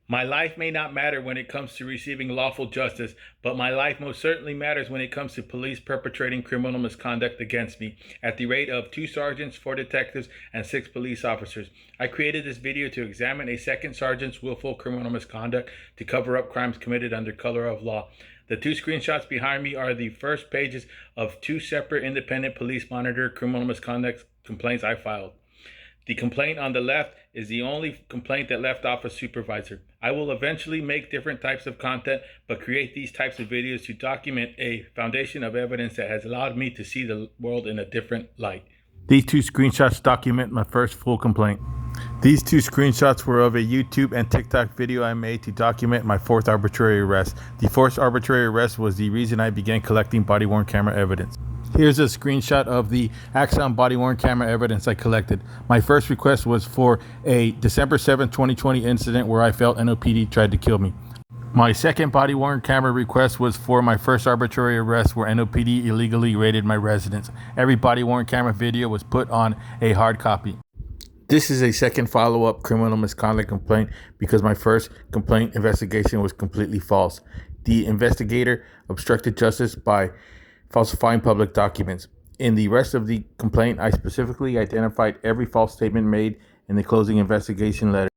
My life may not matter when it comes to receiving lawful justice, but my life most certainly matters when it comes to police perpetrating criminal misconduct against me at the rate of 2 sergeants, 4 detectives, and 6 police officers. I created this video to examine a second sergeant's willful criminal misconduct to cover up crimes committed under color of law. The 2 screenshots behind me are the first pages of 2 separate independent police monitor criminal misconduct complaints I filed. The complaint on the left is the only complaint that left off a supervisor. I will eventually make different types of content, but create these types of videos to document a foundation of evidence that has allowed me to see the world in a different light. These 2 screenshots document my first full complaint. These 2 screenshots were of a YouTube and TikTok video I made to document my 4th arbitrary arrest. The 4th arbitrary arrest was the reason I began collecting body-worn camera evidence. Here's a screenshot of the Axon body-worn camera evidence I collected. My first request was for a December 7, 2020 incident where I felt NOPD tried to kill me. My second body-worn camera request was for my first arbitrary arrest where NOPD illegally raided my residence. Every body-worn camera video was put on a hard copy. This is a second follow-up criminal misconduct complaint because my first complaint investigation was completely false. The investigator obstructed justice by falsifying public documents. In the rest of the complaint, I specifically identified every false statement made in the closing investigation letter.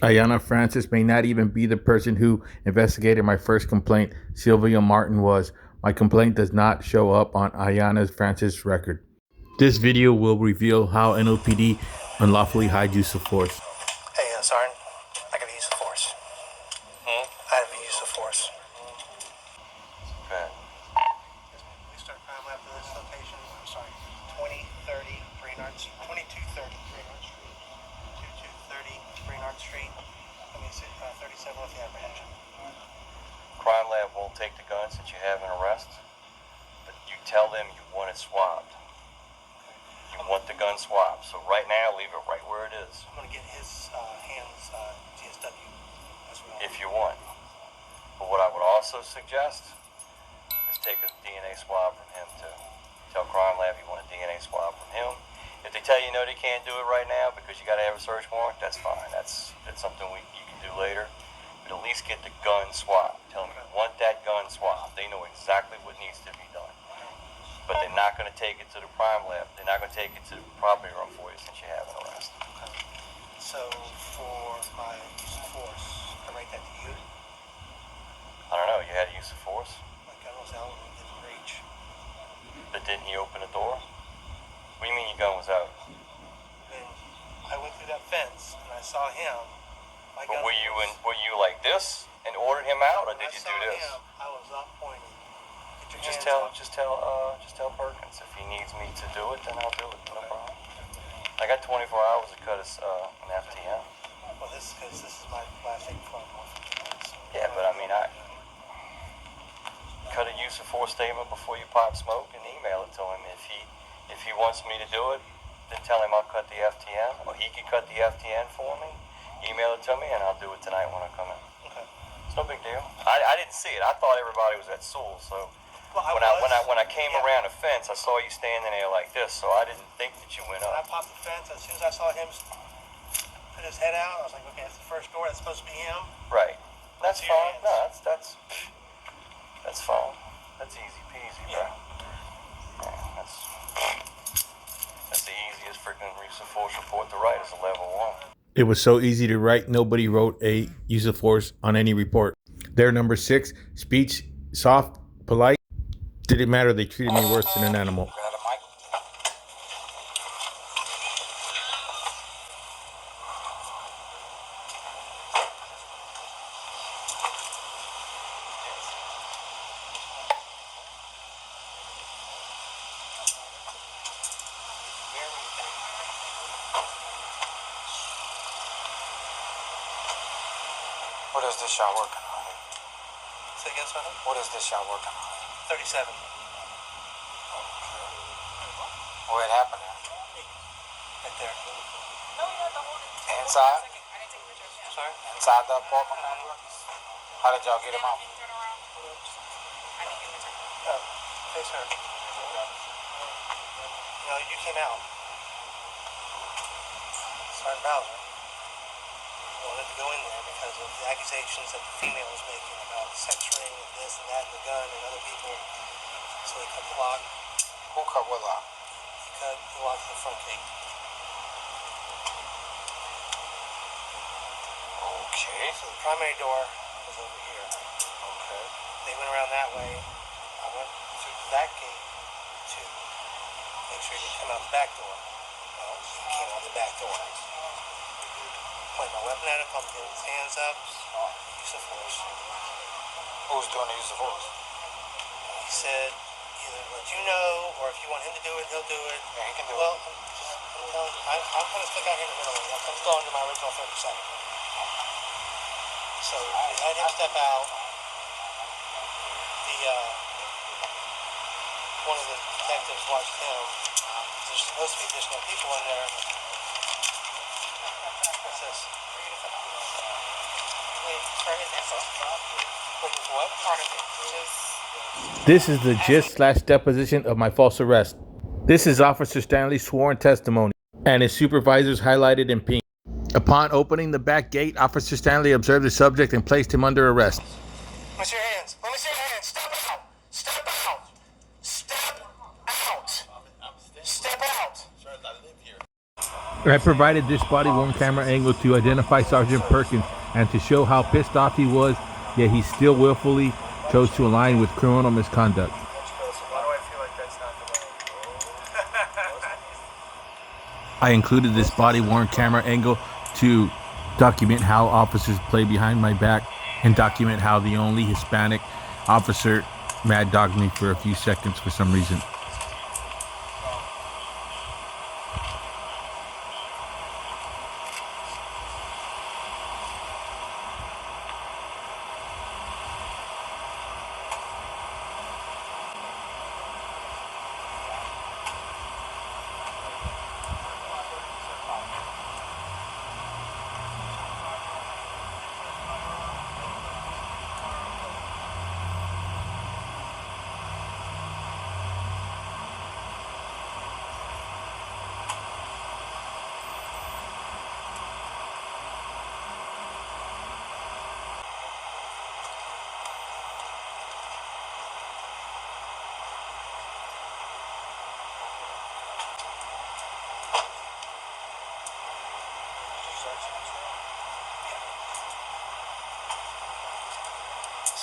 Ayanna Francis may not even be the person who investigated my first complaint. Sylvia Martin was. My complaint does not show up on Ayanna Francis' record. This video will reveal how NOPD unlawfully hides use of force. Hey, Sergeant, I got a use of force. I have a use of force. Okay. We start crime lab for this location. I'm sorry, 2230 Brainard Street. 2230 Brainard Street. Let me see, 37 with the apprehension. Crime lab won't take the guns that you have in arrest, but you tell them you want it swabbed. You want the gun swabbed. So right now, leave it right where it is. I'm going to get his hands GSW as well. If you want. But what I would also suggest is take a DNA swab from him too. Tell crime lab you want a DNA swab from him. If they tell you no, they can't do it right now because you got to have a search warrant, that's fine. That's something you can do later. But at least get the gun swabbed. Tell them you want that gun swabbed. They know exactly what needs to be done. But they're not going to take it to the crime lab. They're not going to take it to the property room for you since you have an arrest. So for my use of force, I write that to you. I don't know. You had a use of force? My gun was out and didn't reach. But didn't he open the door? What do you mean your gun was out? Then I went through that fence and I saw him. My But gun were you like this and ordered him out, or did you do this? Him, I was up pointing. Just tell Perkins if he needs me to do it, then I'll do it. No problem. I got 24 hours to cut us an FTM. Well, this is my last thing before I'm off. Yeah, but I mean, I cut a use of force statement before you pop smoke and email it to him. If he wants me to do it, then tell him I'll cut the FTN, or he can cut the FTN for me. Email it to me, and I'll do it tonight when I come in. Okay. It's no big deal. I didn't see it. I thought everybody was at Sewell, so. Well, when I came around the fence, I saw you standing there like this, so I didn't think that you went When I up. popped the fence, as soon as I saw him put his head out, I was like, okay, that's the first door. That's supposed to be him. Right. That's Your fine. hands. No, that's fine. That's easy peasy, bro. Yeah, that's the easiest freaking use of force report to write is a level 1. It was so easy to write, nobody wrote a use of force on any report. Their number 6, speech, soft, polite. Didn't matter, they treated me worse than an animal. What is this y'all working on? Say again, Sergeant? What is this y'all working on? 37. Where it happened at? Right there. Inside? Sorry? Inside the apartment complex? How did y'all get him out? Face her. No, you came out. Sergeant Bowser wanted to go in there because of the accusations that the female was making about sex ring and this and that and the gun and other people. So they cut the lock. Who cut what lock? He cut the lock to the front gate. Okay. So the primary door was over here. Okay. They went around that way. I went through the back gate to make sure he didn't come out the back door. Well, he came out the back door. Pointed my weapon at him, told him to get his hands up, use of force. Who's doing the use of force? He said, either let you know, or if you want him to do it, he'll do it. Yeah, he can do Well, it. I'm kind of stuck out here in the middle. I'm still under my original 30 seconds. So we had him step out. One of the detectives watched him. There's supposed to be additional people in there. What's this? Wait, part of it. Looking for what? Part of it. Just This is the gist/deposition of my false arrest. This is Officer Stanley's sworn testimony, and his supervisors highlighted in pink. Upon opening the back gate, Officer Stanley observed the subject and placed him under arrest. Let me see your hands. Let me see your hands. Step out. Step out. Step out. Step out. I provided this body-worn camera angle to identify Sergeant Perkins and to show how pissed off he was, yet he still willfully chose to align with criminal misconduct. Why do I feel like that's not the way? I included this body-worn camera angle to document how officers play behind my back and document how the only Hispanic officer mad dogged me for a few seconds for some reason.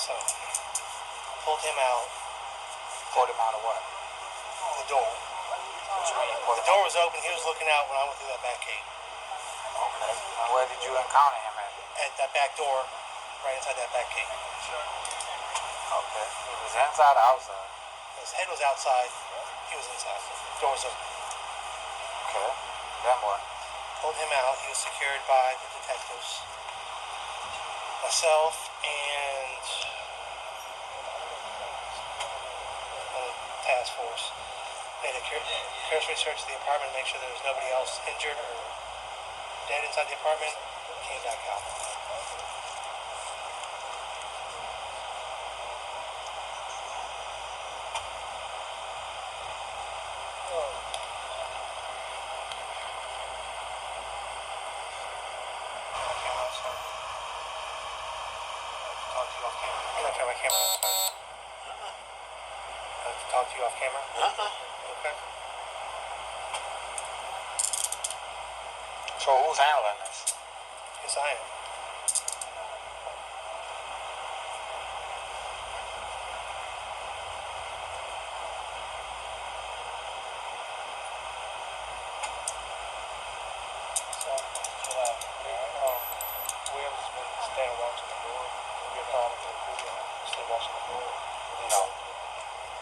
So, pulled him out. Pulled him out of what? The door. What you mean you pulled The him door out? was open. He was looking out when I went through that back gate. Okay. And where did you encounter him at? At that back door, right inside that back gate. Okay. He was inside or outside? His head was outside. He was inside. The door was open. Okay. Then what? Pulled him out. He was secured by the detectives. Myself and task force made a cursory search of the apartment to make sure there was nobody else injured or dead inside the apartment. Came back out. Can I turn my camera on? Talk to you off camera? Okay. So who's handling this? Yes, I am. So, Williams has been staying watching the door. We'll get called to the crew and stay watching the door. No.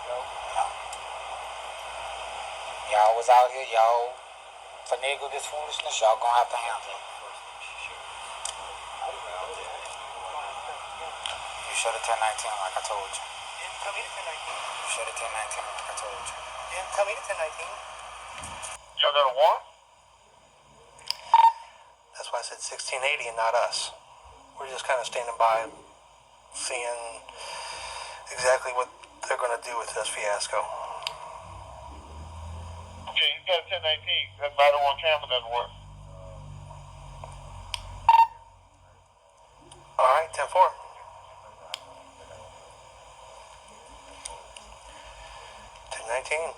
No? No. Y'all was out here, y'all finagle this foolishness, y'all gonna have to handle it. You should have 1019 like I told you. You didn't tell me to 1019. You should have 1019 like I told you. You didn't tell me to 1019. Y'all got a warrant? That's why I said 1680 and not us. We're just kind of standing by, seeing exactly what they're going to do with this fiasco. Okay, you got a 1019. That's not on camera, doesn't work. 10-4. 10-19.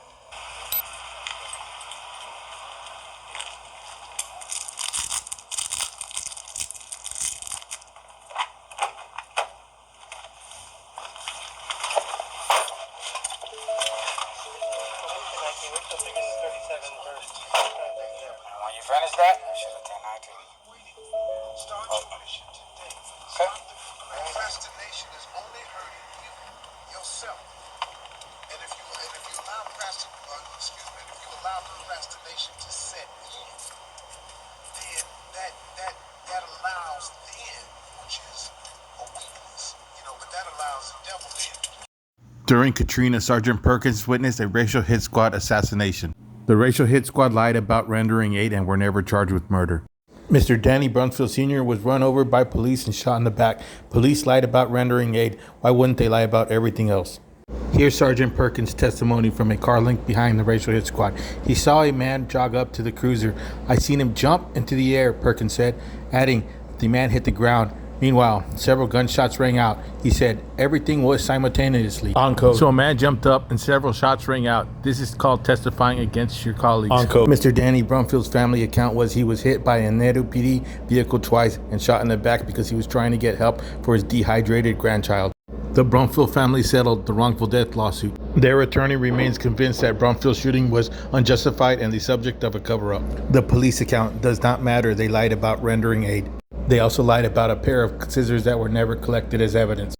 When you finish that, you should have 10-19. Okay. Procrastination is only hurting you, yourself. And if you allow procrastination to set in, then that allows then, which is a weakness, but that allows the devil in. During Katrina, Sergeant Perkins witnessed a racial hit squad assassination. The racial hit squad lied about rendering aid and were never charged with murder. Mr. Danny Brunfield Sr. was run over by police and shot in the back. Police lied about rendering aid. Why wouldn't they lie about everything else? Here's Sergeant Perkins' testimony from a car linked behind the racial hit squad. He saw a man jog up to the cruiser. I seen him jump into the air, Perkins said, adding, the man hit the ground. Meanwhile, several gunshots rang out. He said, everything was simultaneously. On code. So a man jumped up and several shots rang out. This is called testifying against your colleagues. On code. Mr. Danny Brumfield's family account was he was hit by a NPD vehicle twice and shot in the back because he was trying to get help for his dehydrated grandchild. The Brumfield family settled the wrongful death lawsuit. Their attorney remains convinced that Brumfield's shooting was unjustified and the subject of a cover-up. The police account does not matter. They lied about rendering aid. They also lied about a pair of scissors that were never collected as evidence.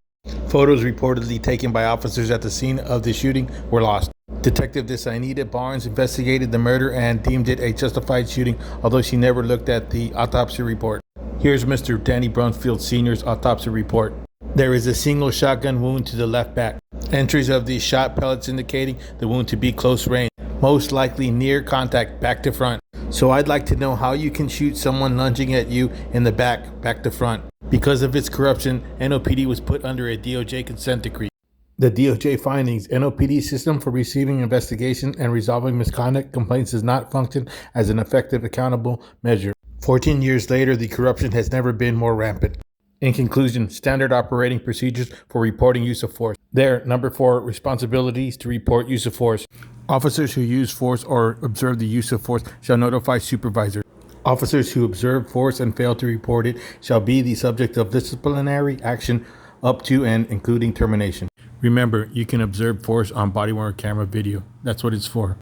Photos reportedly taken by officers at the scene of the shooting were lost. Detective Desanita Barnes investigated the murder and deemed it a justified shooting, although she never looked at the autopsy report. Here's Mr. Danny Brumfield Sr.'s autopsy report. There is a single shotgun wound to the left back. Entries of the shot pellets indicating the wound to be close range, most likely near contact, back to front. So I'd like to know how you can shoot someone lunging at you in the back to front. Because of its corruption, NOPD was put under a DOJ consent decree. The DOJ findings, NOPD's system for receiving investigation and resolving misconduct complaints does not function as an effective accountable measure. 14 years later, the corruption has never been more rampant. In conclusion, standard operating procedures for reporting use of force. There, number 4, responsibilities to report use of force. Officers who use force or observe the use of force shall notify supervisor. Officers who observe force and fail to report it shall be the subject of disciplinary action up to and including termination. Remember, you can observe force on body-worn camera video. That's what it's for.